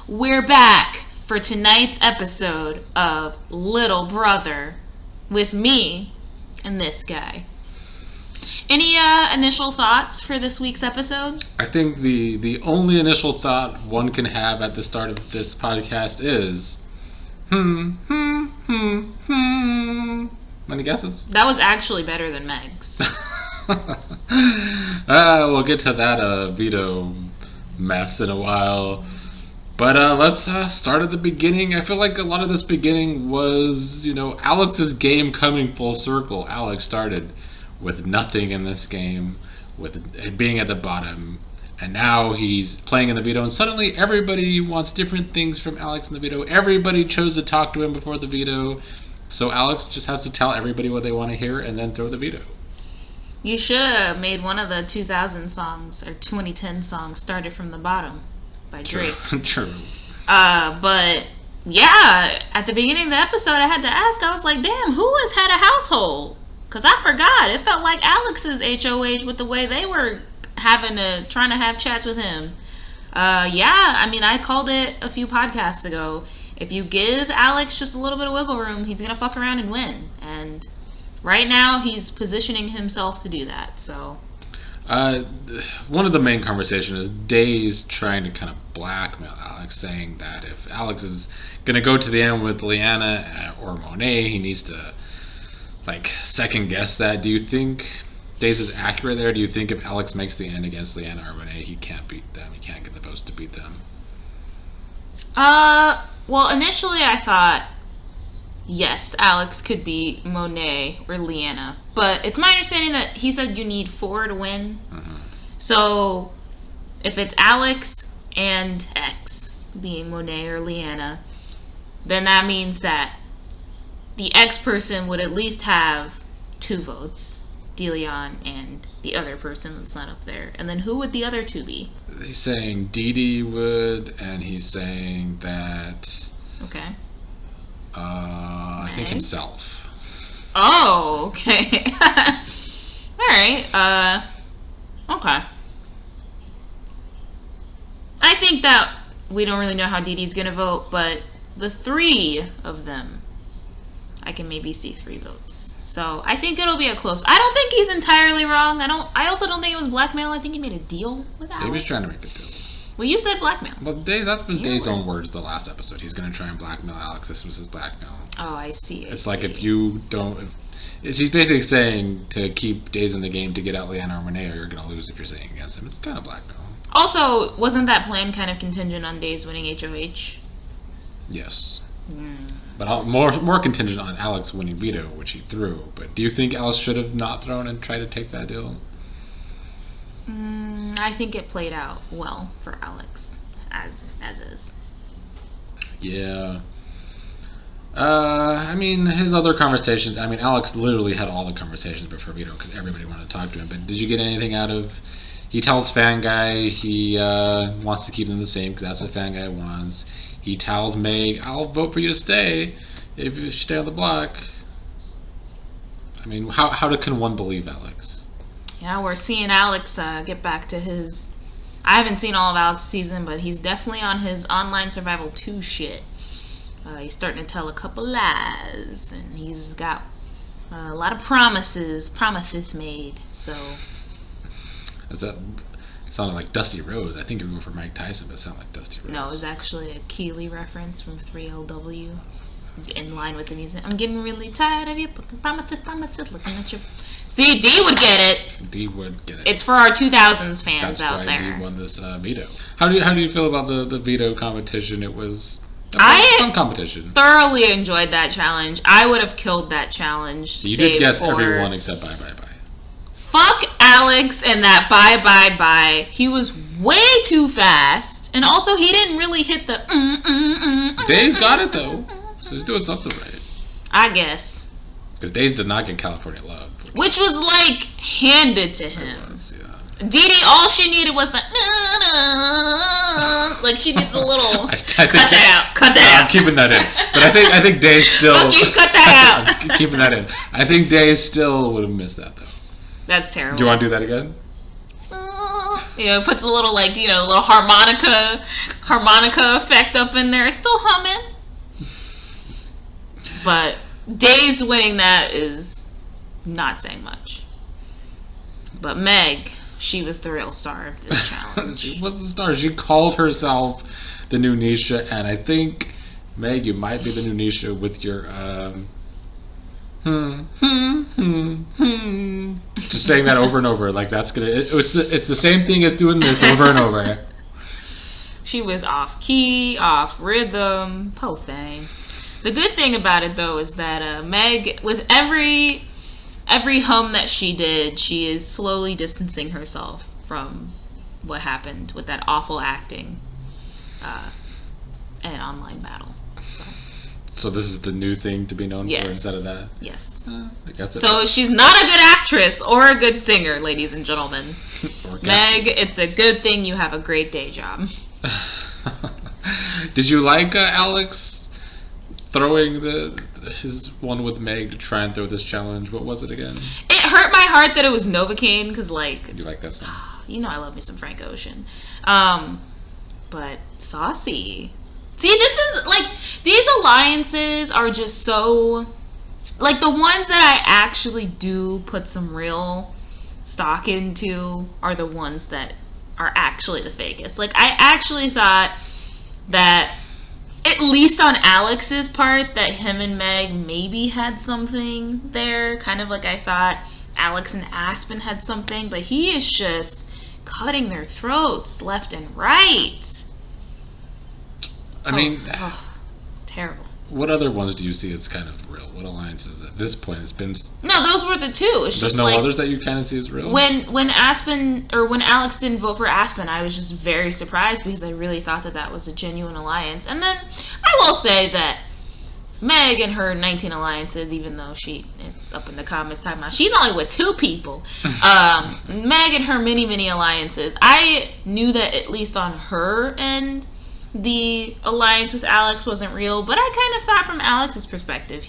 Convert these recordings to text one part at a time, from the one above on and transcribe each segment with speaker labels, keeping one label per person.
Speaker 1: We're back for tonight's episode of Little Brother with me and this guy. Any initial thoughts for this week's episode?
Speaker 2: I think the only initial thought one can have at the start of this podcast is, Any guesses?
Speaker 1: That was actually better than Meg's.
Speaker 2: We'll get to that veto mess in a while. But let's start at the beginning. I feel like a lot of this beginning was, Alex's game coming full circle. Alex started with nothing in this game, with being at the bottom. And now he's playing in the veto, and suddenly everybody wants different things from Alex in the veto. Everybody chose to talk to him before the veto. So Alex just has to tell everybody what they want to hear and then throw the veto.
Speaker 1: You should have made one of the 2000 songs, or 2010 songs, Started From the Bottom by Drake.
Speaker 2: True.
Speaker 1: But yeah, at the beginning of the episode, I had to ask, I was like, damn, who has had a household? Because I forgot. It felt like Alex's HOH with the way they were trying to have chats with him. I called it a few podcasts ago. If you give Alex just a little bit of wiggle room, he's going to fuck around and win. And right now, he's positioning himself to do that, so...
Speaker 2: one of the main conversations is Days trying to kind of blackmail Alex, saying that if Alex is going to go to the end with Liana or Monet, he needs to, second guess that. Do you think Days is accurate there? Do you think if Alex makes the end against Liana or Monet, he can't beat them? He can't get the votes to beat them?
Speaker 1: Well, initially I thought, yes, Alex could beat Monet or Liana. But it's my understanding that he said you need 4 to win. Mm-hmm. So, if it's Alex and X, being Monet or Liana, then that means that the X person would at least have 2 votes. DeLeon and the other person that's not up there. And then who would the other 2 be?
Speaker 2: He's saying Dee would, and he's saying that...
Speaker 1: Okay.
Speaker 2: I think himself.
Speaker 1: Oh, okay. Alright, okay. I think that we don't really know how Dee Dee's gonna vote, but the 3 of them, I can maybe see 3 votes. So I think it'll be a close. I don't think he's entirely wrong. I also don't think it was blackmail. I think he made a deal with Alex.
Speaker 2: He was trying to make a deal.
Speaker 1: Well, you said blackmail.
Speaker 2: Well, that was Dave's own words the last episode. He's going to try and blackmail Alex. This was his blackmail.
Speaker 1: Oh, I see.
Speaker 2: It's like if you don't... he's basically saying to keep Days in the game to get out Liana or Monet, or you're going to lose if you're saying against him. It's kind of blackmail.
Speaker 1: Also, wasn't that plan kind of contingent on Days winning HOH?
Speaker 2: Yes. But more contingent on Alex winning veto, which he threw. But do you think Alex should have not thrown and tried to take that deal?
Speaker 1: I think it played out well for Alex, as is.
Speaker 2: Yeah. His other conversations, Alex literally had all the conversations before veto because everybody wanted to talk to him. But did you get anything out of... He tells Fan Guy he wants to keep them the same because that's what Fan Guy wants. He tells Meg, I'll vote for you to stay if you stay on the block. How can one believe Alex?
Speaker 1: Yeah, we're seeing Alex get back to his... I haven't seen all of Alex's season, but he's definitely on his Online Survival 2 shit. He's starting to tell a couple lies, and he's got a lot of promises made, so...
Speaker 2: Is that... It sounded like Dusty Rhodes. I think you were going for Mike Tyson, but it sounded like Dusty Rhodes.
Speaker 1: No, it was actually a Keeley reference from 3LW. In line with the music. I'm getting really tired of you. Promises, looking at you. See, D would get it.
Speaker 2: D would get it.
Speaker 1: It's for our 2000s fans out there.
Speaker 2: That's why D won this veto. How do you feel about the veto competition? It was a fun competition.
Speaker 1: Thoroughly enjoyed that challenge. I would have killed that challenge.
Speaker 2: You did guess everyone except bye.
Speaker 1: Fuck Alex and that bye. He was way too fast. And also, he didn't really hit the
Speaker 2: Dave's got it, though. So he's doing something right.
Speaker 1: I guess.
Speaker 2: Because Days did not get California Love.
Speaker 1: Which was, handed to him.
Speaker 2: It was, yeah.
Speaker 1: Dee Dee, all she needed was the... she did the little... Cut that out.
Speaker 2: I'm keeping that in. But I think Days still...
Speaker 1: Fuck you, cut that out.
Speaker 2: I'm keeping that in. I think Days still would have missed that, though.
Speaker 1: That's terrible.
Speaker 2: Do you want to do that again?
Speaker 1: Puts a little little harmonica effect up in there. It's still humming. But Days winning that is not saying much. But Meg, she was the real star of this challenge.
Speaker 2: She was the star. She called herself the new Nisha, and I think, Meg, you might be the new Nisha with your just saying that over and over. Like, that's gonna. It's the same thing as doing this over and over.
Speaker 1: She was off key, off rhythm, whole thing. The good thing about it, though, is that Meg, with every hum that she did, she is slowly distancing herself from what happened with that awful acting and online battle.
Speaker 2: So this is the new thing to be known for instead of that?
Speaker 1: Yes.
Speaker 2: I guess
Speaker 1: so she's not a good actress or a good singer, ladies and gentlemen. Meg, it's a good thing you have a great day job.
Speaker 2: Did you like Alex throwing his one with Meg to try and throw this challenge? What was it again?
Speaker 1: It hurt my heart that it was Novocaine, because
Speaker 2: You like that song?
Speaker 1: I love me some Frank Ocean. But Saucy. See, this is these alliances are just so the ones that I actually do put some real stock into are the ones that are actually the fakest. I actually thought that, at least on Alex's part, that him and Meg maybe had something there. Kind of like I thought Alex and Aspen had something, but he is just cutting their throats left and right.
Speaker 2: I mean,
Speaker 1: terrible.
Speaker 2: What other ones do you see as kind of real? What alliances at this point? It's been...
Speaker 1: No, those were the two. It's
Speaker 2: There's
Speaker 1: just
Speaker 2: no others that you kind of see as real?
Speaker 1: When Aspen, or when Alex didn't vote for Aspen, I was just very surprised because I really thought that was a genuine alliance. And then I will say that Meg and her 19 alliances, even though it's up in the comments talking about she's only with 2 people. Meg and her many alliances, I knew that at least on her end, the alliance with Alex wasn't real, but I kind of thought from Alex's perspective,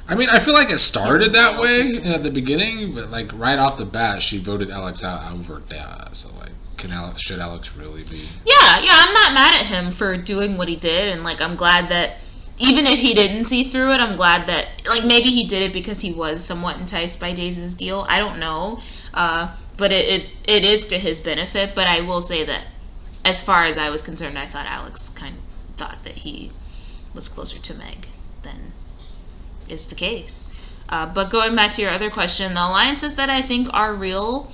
Speaker 2: I feel like it started that way at the beginning, but right off the bat, she voted Alex out over Dad. So should Alex really be?
Speaker 1: Yeah, I'm not mad at him for doing what he did, and I'm glad that even if he didn't see through it, I'm glad that maybe he did it because he was somewhat enticed by Days' deal. I don't know, but it is to his benefit. But I will say that, as far as I was concerned, I thought Alex kind of thought that he was closer to Meg than is the case. But going back to your other question, the alliances that I think are real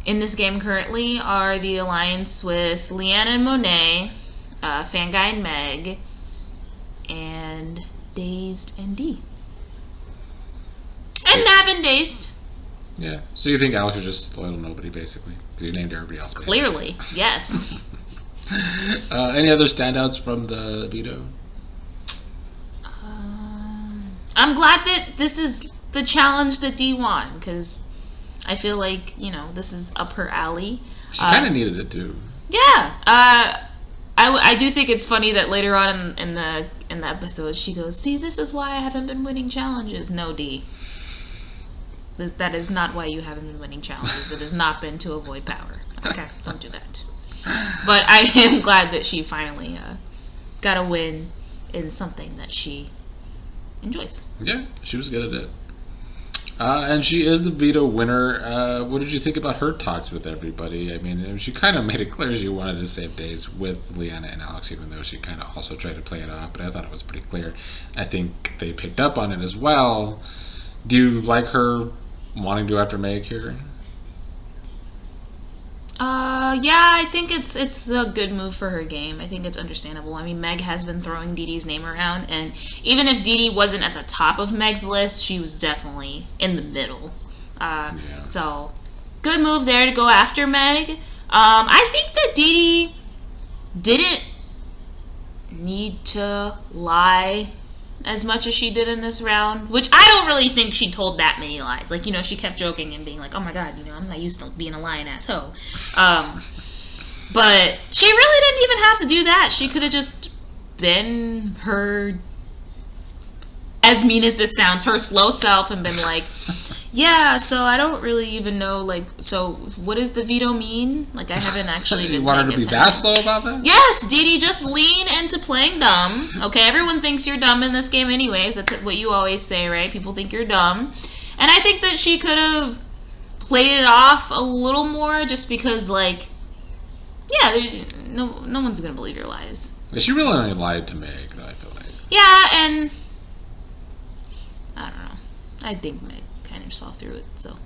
Speaker 1: in this game currently are the alliance with Leanna and Monet, Fanguy and Meg, and Dazed and D. And Nav and Dazed.
Speaker 2: Yeah. So you think Alex is just a little nobody, basically? Because you named everybody else.
Speaker 1: Clearly, yes.
Speaker 2: Any other standouts from the veto?
Speaker 1: I'm glad that this is the challenge that Dee won, because I feel like, this is up her alley.
Speaker 2: She kind of needed it, too.
Speaker 1: Yeah. I do think it's funny that later on in the episode, she goes, "See, this is why I haven't been winning challenges." No, Dee. That is not why you haven't been winning challenges. It has not been to avoid power. Okay, don't do that. But I am glad that she finally got a win in something that she enjoys.
Speaker 2: Yeah, she was good at it. And she is the veto winner. What did you think about her talks with everybody? She kind of made it clear she wanted to save Days with Leanna and Alex, even though she kind of also tried to play it off. But I thought it was pretty clear. I think they picked up on it as well. Do you like her wanting to go after Meg here?
Speaker 1: Yeah, I think it's a good move for her game. I think it's understandable. Meg has been throwing Dee Dee's name around, and even if Dee Dee wasn't at the top of Meg's list, she was definitely in the middle. So, good move there to go after Meg. I think that Dee Dee didn't need to lie as much as she did in this round, which I don't really think she told that many lies. She kept joking and being like, "Oh my god, I'm not used to being a lying asshole." But she really didn't even have to do that. She could have just been her as mean as this sounds, her slow self and been like, yeah, so I don't really even know, like, so what does the veto mean? Like, I haven't actually been
Speaker 2: You want her to be that slow about that?
Speaker 1: Yes, Dee, just lean into playing dumb. Okay, everyone thinks you're dumb in this game anyways. That's what you always say, right? People think you're dumb. And I think that she could have played it off a little more just because, like, yeah, no one's going to believe your lies.
Speaker 2: Yeah, she really only lied to Meg, though, I feel like.
Speaker 1: Yeah, and I don't know. I think Meg kind of saw through it, so.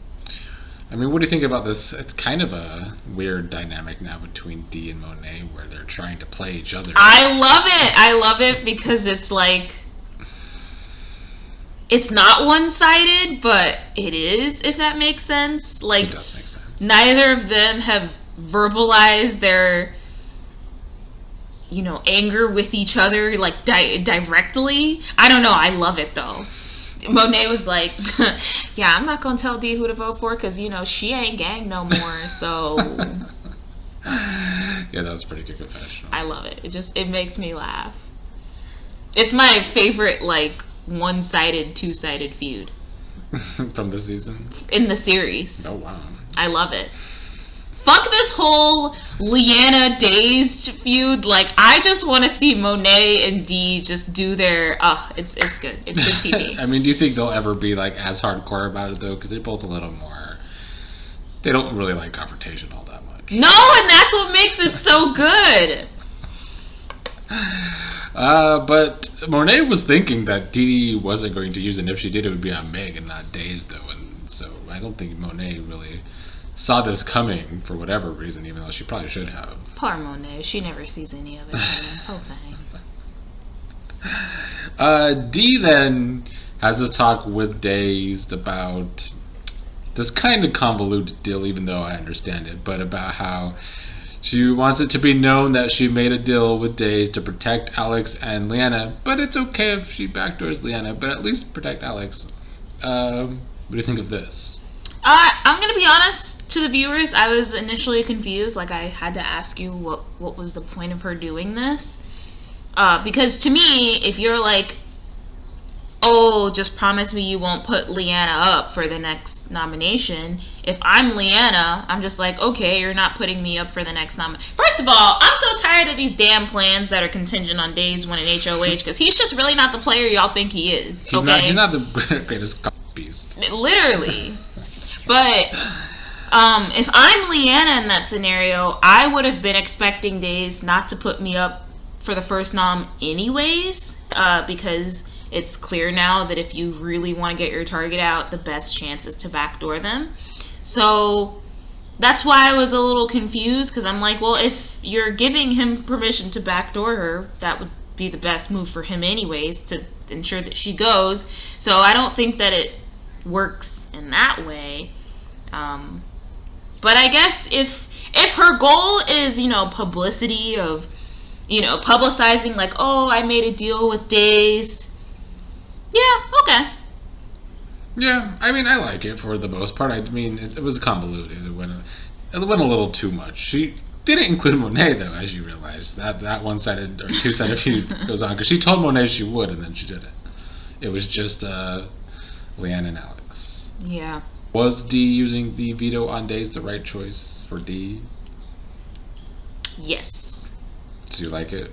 Speaker 2: I mean, what do you think about this? It's kind of a weird dynamic now between Dee and Monet where they're trying to play each other.
Speaker 1: I love it because it's like, it's not one-sided, but it is, if that makes sense. Like,
Speaker 2: it does make sense.
Speaker 1: Neither of them have verbalized their, anger with each other, like, directly. I don't know. I love it, though. Monet was like, yeah, I'm not going to tell Dee who to vote for because, she ain't gang no more, so.
Speaker 2: Yeah, that was a pretty good confession.
Speaker 1: I love it. It makes me laugh. It's my favorite, like, one-sided, two-sided feud.
Speaker 2: From the season?
Speaker 1: In the series.
Speaker 2: Oh, wow.
Speaker 1: I love it. Fuck this whole Leanna Dazed feud. Like, I just want to see Monet and Dee just do their. It's good. It's good TV.
Speaker 2: I mean, do you think they'll ever be like as hardcore about it though? Because they're both a little more. They don't really like confrontation all that much.
Speaker 1: No, and that's what makes it so good.
Speaker 2: But Monet was thinking that Dee wasn't going to use it, and if she did, it would be on Meg and not Dazed though, and so I don't think Monet really saw this coming for whatever reason, even though she probably should have.
Speaker 1: Poor Monet. She never sees any of it. Whole thing.
Speaker 2: Dee then has this talk with Dazed about this kind of convoluted deal, even though I understand it, but about how she wants it to be known that she made a deal with Dazed to protect Alex and Leanna, but it's okay if she backdoors Leanna, but at least protect Alex. What do you think of this?
Speaker 1: I'm going to be honest to the viewers. I was initially confused. Like, I had to ask you what was the point of her doing this. Because to me, if you're like, oh, just promise me you won't put Leanna up for the next nomination. If I'm Leanna, I'm just like, okay, you're not putting me up for the next nomination. First of all, I'm so tired of these damn plans that are contingent on Dazed winning HOH because he's just really not the player y'all think he is.
Speaker 2: He's not the greatest beast.
Speaker 1: Literally. But if I'm Leanna in that scenario, I would have been expecting Dazed not to put me up for the first nom anyways, because it's clear now that if you really want to get your target out, the best chance is to backdoor them. So that's why I was a little confused, because I'm like, well, if you're giving him permission to backdoor her, that would be the best move for him anyways, to ensure that she goes. So I don't think that it works in that way. But I guess if her goal is, publicity of, publicizing like, oh, I made a deal with Dazed. Yeah, okay.
Speaker 2: Yeah, I mean, I like it for the most part. I mean, it was convoluted. It went a little too much. She didn't include Monet, though, as you realize. That one-sided or two-sided feud goes on. Because she told Monet she would, and then she didn't. It was just Leanna and Alex.
Speaker 1: Yeah.
Speaker 2: Was Dee using the veto on Dazed the right choice for Dee?
Speaker 1: Yes.
Speaker 2: Do you like it?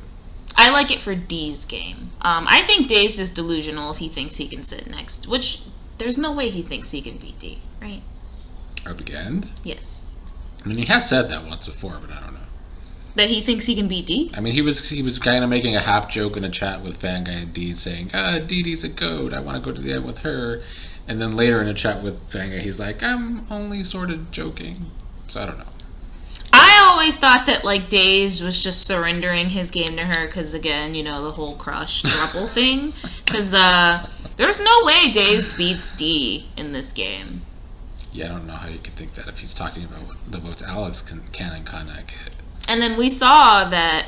Speaker 1: I like it for Dee's game. I think Dazed is delusional if he thinks he can sit next, which there's no way he thinks he can beat Dee, right?
Speaker 2: At the end?
Speaker 1: Yes.
Speaker 2: I mean, he has said that once before, but I don't know.
Speaker 1: That he thinks he can beat Dee?
Speaker 2: I mean, he was kind of making a half joke in a chat with Fanguy and Dee, saying, Dee Dee's a goat, I want to go to the end with her. And then later in a chat with Fanguy, he's like, I'm only sort of joking. So I don't know.
Speaker 1: I always thought that, like, Dazed was just surrendering his game to her because, again, the whole crush throuple thing. Because there's no way Dazed beats Dee in this game.
Speaker 2: Yeah, I don't know how you could think that if he's talking about the votes Alex can and cannot get.
Speaker 1: And then we saw that,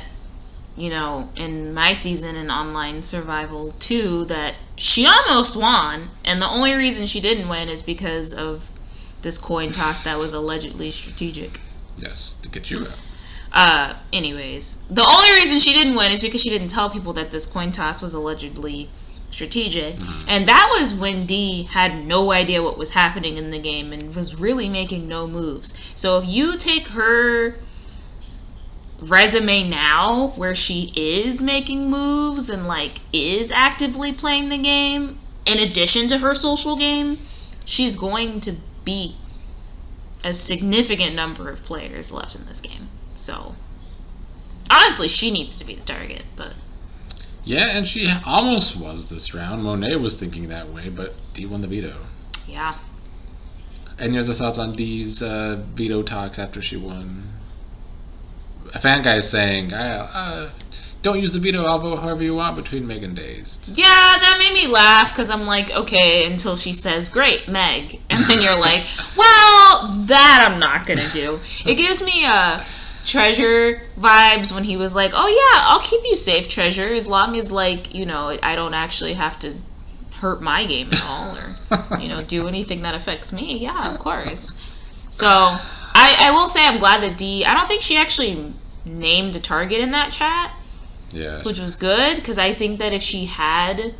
Speaker 1: in my season in Online Survival 2, that she almost won, and the only reason she didn't win is because of this coin toss that was allegedly strategic.
Speaker 2: Yes, to get you out.
Speaker 1: Anyways, the only reason she didn't win is because she didn't tell people that this coin toss was allegedly strategic. And that was when Dee had no idea what was happening in the game and was really making no moves. So if you take her resume now, where she is making moves and like is actively playing the game, in addition to her social game, she's going to beat a significant number of players left in this game. So honestly, she needs to be the target, but
Speaker 2: yeah, and she almost was this round. Monet was thinking that way, but Dee won the veto.
Speaker 1: yeah.
Speaker 2: Any other thoughts on Dee's veto talks after she won? A fan guy is saying, don't use the veto, I'll vote however you want between Meg and Dazed.
Speaker 1: Yeah, that made me laugh because I'm like, okay, until she says, great, Meg. And then you're like, well, that I'm not going to do. It gives me Treasure vibes when he was like, oh yeah, I'll keep you safe, Treasure, as long as, like, you know, I don't actually have to hurt my game at all or, you know, do anything that affects me. Yeah, of course. So I will say I'm glad that Dee, I don't think she actually named a target in that chat.
Speaker 2: Yeah.
Speaker 1: Which was good, because I think that if she had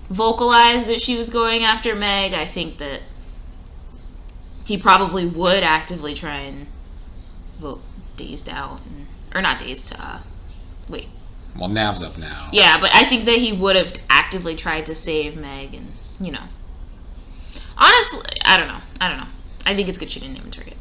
Speaker 1: vocalized that she was going after Meg, I think that he probably would actively try and vote Dazed out. Or not Dazed, wait.
Speaker 2: Well, Nav's up now.
Speaker 1: Yeah, but I think that he would have actively tried to save Meg, and, you know. Honestly, I don't know. I think it's good she didn't name a target.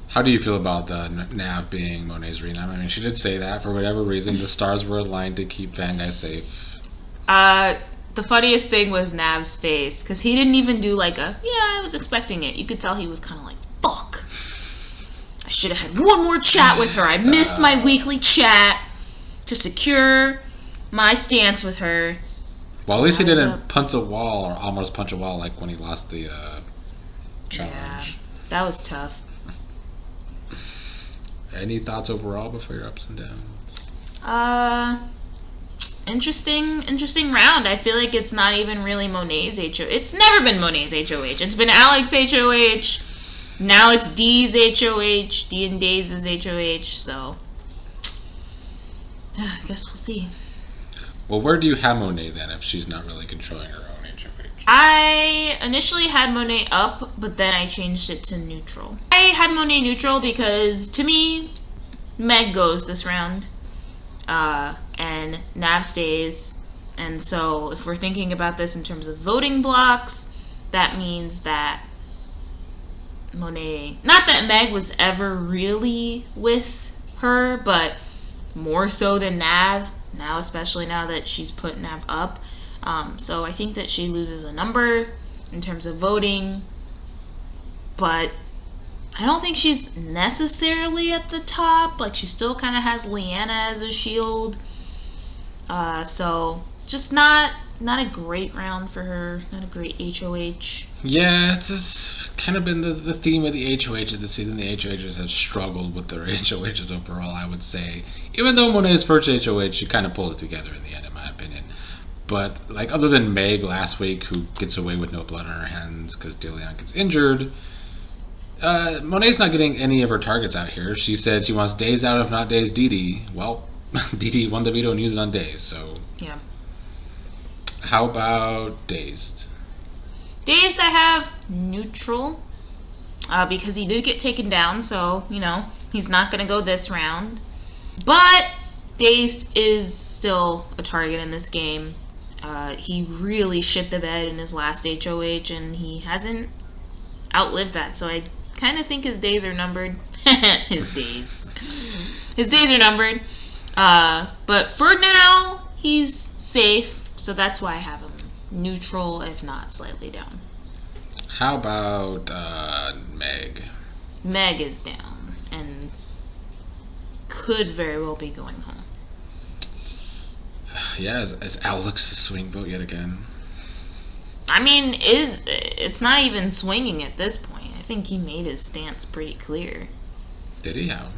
Speaker 2: How do you feel about Nav being Monet's rename? I mean, she did say that for whatever reason. The stars were aligned to keep Van Guy safe.
Speaker 1: The funniest thing was Nav's face, because he didn't even do like a, yeah, I was expecting it. You could tell he was kind of like, fuck. I should have had one more chat with her. I missed my weekly chat to secure my stance with her.
Speaker 2: Well, at least he didn't punch a wall or almost punch a wall like when he lost the challenge.
Speaker 1: Yeah, that was tough.
Speaker 2: Any thoughts overall before your ups and downs?
Speaker 1: Interesting round. I feel like it's not even really Monet's HOH. It's never been Monet's HOH. It's been Alex HOH. Now it's Dee's HOH. Dee and Dazed's HOH. So, I guess we'll see.
Speaker 2: Well, where do you have Monet then if she's not really controlling her own HOH?
Speaker 1: I initially had Monet up, but then I changed it to neutral. I had Monet neutral because, to me, Meg goes this round, and Nav stays. And so, if we're thinking about this in terms of voting blocks, that means that Monet, not that Meg was ever really with her, but more so than Nav, now, especially now that she's put Nav up. So I think that she loses a number in terms of voting, but I don't think she's necessarily at the top. Like, she still kind of has Leanna as a shield. So just not a great round for her. Not a great HOH.
Speaker 2: Yeah, it's just kind of been the theme of the HOHs this season. The HOHs have struggled with their HOHs overall, I would say. Even though Monet's first HOH, she kind of pulled it together in the end, in my opinion. But, like, other than Meg last week, who gets away with no blood on her hands because DeLeon gets injured, Monet's not getting any of her targets out here. She said she wants Dazed out, if not Dazed Dee. Well, Dee won the veto and used it on Dazed, so...
Speaker 1: Yeah.
Speaker 2: How about Dazed?
Speaker 1: Dazed I have neutral, because he did get taken down, so, you know, he's not going to go this round. But Dazed is still a target in this game. He really shit the bed in his last HOH, and he hasn't outlived that, so I kind of think his days are numbered. His days are numbered. But for now, he's safe, so that's why I have him neutral, if not slightly down.
Speaker 2: How about Meg?
Speaker 1: Meg is down, and could very well be going home.
Speaker 2: Yeah, is Alex the swing vote yet again?
Speaker 1: I mean, it's not even swinging at this point. I think he made his stance pretty clear.
Speaker 2: Did he? How?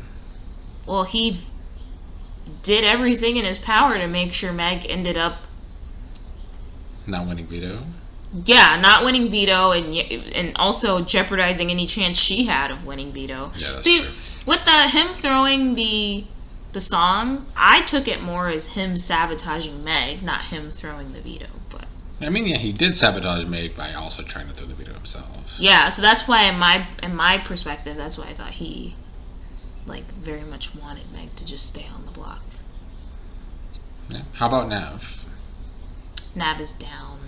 Speaker 1: Well, he did everything in his power to make sure Meg ended up
Speaker 2: Not winning veto?
Speaker 1: Yeah, not winning veto, and also jeopardizing any chance she had of winning veto.
Speaker 2: Yeah, that's
Speaker 1: See,
Speaker 2: true.
Speaker 1: with him throwing the song, I took it more as him sabotaging Meg, not him throwing the veto. But
Speaker 2: I mean, yeah, he did sabotage Meg by also trying to throw the veto himself.
Speaker 1: Yeah, so that's why in my perspective, that's why I thought he very much wanted Meg to just stay on the block.
Speaker 2: Yeah. How about Nav?
Speaker 1: Nav is down.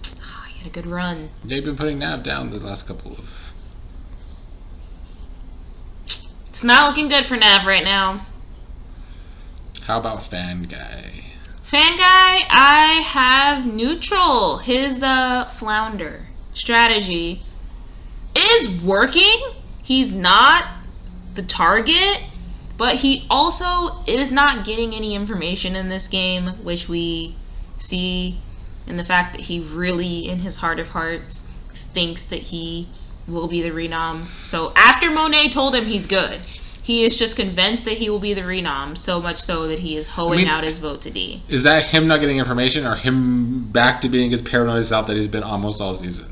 Speaker 1: He had a good run.
Speaker 2: They've been putting Nav down the last couple of...
Speaker 1: It's not looking good for Nav right now.
Speaker 2: How about Fan Guy?
Speaker 1: Fan Guy, I have neutral. His flounder strategy is working. He's not the target, but he also is not getting any information in this game, which we see in the fact that he really, in his heart of hearts, thinks that he will be the renom. So after Monet told him he's good, he is just convinced that he will be the renom, so much so that he is hoeing out his vote to D.
Speaker 2: Is that him not getting information, or him back to being his paranoid self that he's been almost all season?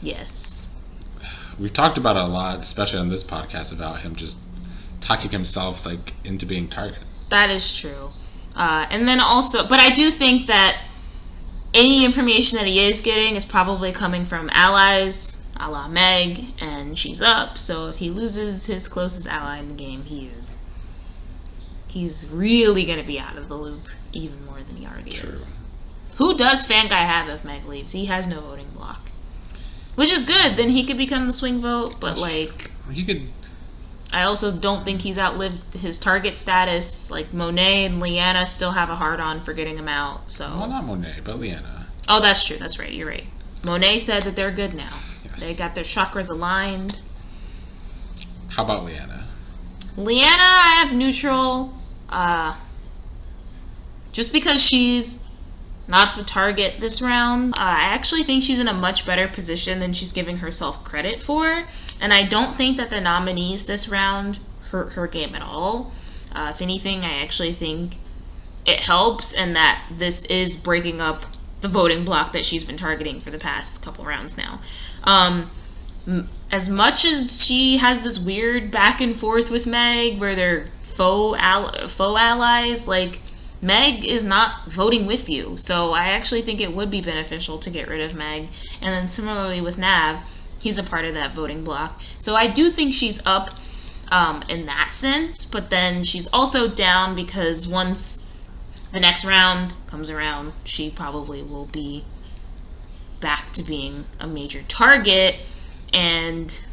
Speaker 1: Yes.
Speaker 2: We've talked about it a lot, especially on this podcast, about him just talking himself into being targets.
Speaker 1: That is true. And then also, but I do think that any information that he is getting is probably coming from allies, a la Meg, and she's up. So if he loses his closest ally in the game, he's really going to be out of the loop even more than he already is. Who does Fan Guy have if Meg leaves? He has no voting block. Which is good. Then he could become the swing vote, but
Speaker 2: he could.
Speaker 1: I also don't think he's outlived his target status. Monet and Leanna still have a hard-on for getting him out. So.
Speaker 2: Well, not Monet, but Leanna.
Speaker 1: Oh, that's true. That's right. You're right. Monet said that they're good now.
Speaker 2: Yes.
Speaker 1: They got their chakras aligned.
Speaker 2: How about Leanna?
Speaker 1: Leanna, I have neutral. Just because she's not the target this round, I actually think she's in a much better position than she's giving herself credit for. And I don't think that the nominees this round hurt her game at all. If anything, I actually think it helps, and that this is breaking up the voting block that she's been targeting for the past couple rounds now. As much as she has this weird back and forth with Meg, where they're faux allies, Meg is not voting with you. So I actually think it would be beneficial to get rid of Meg. And then similarly with Nav, he's a part of that voting block. So I do think she's up in that sense, but then she's also down because once the next round comes around, she probably will be back to being a major target. And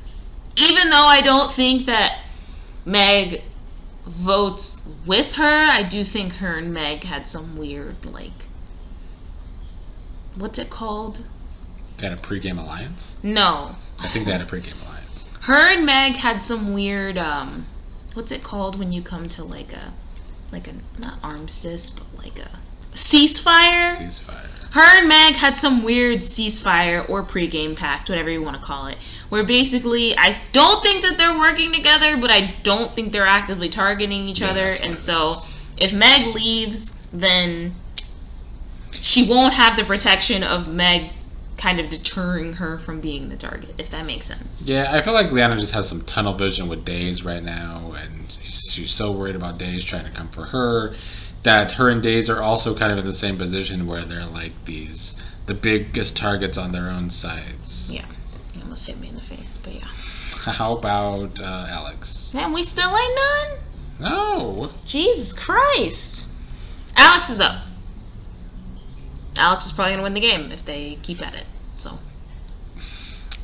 Speaker 1: even though I don't think that Meg votes with her, I do think her and Meg had some weird, what's it called?
Speaker 2: They had a pregame alliance?
Speaker 1: No.
Speaker 2: I think they had a pregame alliance.
Speaker 1: Her and Meg had some weird, what's it called when you come to a not armistice, but a ceasefire?
Speaker 2: Ceasefire.
Speaker 1: Her and Meg had some weird ceasefire or pregame pact, whatever you want to call it, where basically I don't think that they're working together, but I don't think they're actively targeting each other. And so if Meg leaves, then she won't have the protection of Meg kind of deterring her from being the target, if that makes sense.
Speaker 2: Yeah, I feel like Leanna just has some tunnel vision with Days right now, and she's so worried about Days trying to come for her, that her and Days are also kind of in the same position where they're the biggest targets on their own sides.
Speaker 1: Yeah, he almost hit me in the face, but yeah.
Speaker 2: How about Alex?
Speaker 1: Man, we still ain't done?
Speaker 2: No.
Speaker 1: Jesus Christ. Alex is up. Alex is probably going to win the game if they keep at it. So.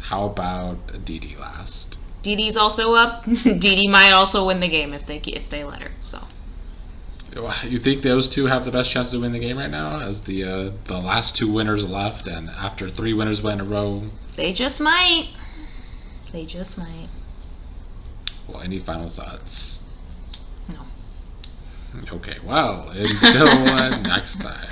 Speaker 2: How about Dee last?
Speaker 1: Dee also up. Dee might also win the game if they let her. So.
Speaker 2: You think those two have the best chance to win the game right now, as the last two winners left, and after 3 winners went in a row?
Speaker 1: They just might. They just might.
Speaker 2: Well, any final thoughts?
Speaker 1: No.
Speaker 2: Okay, well, until next time.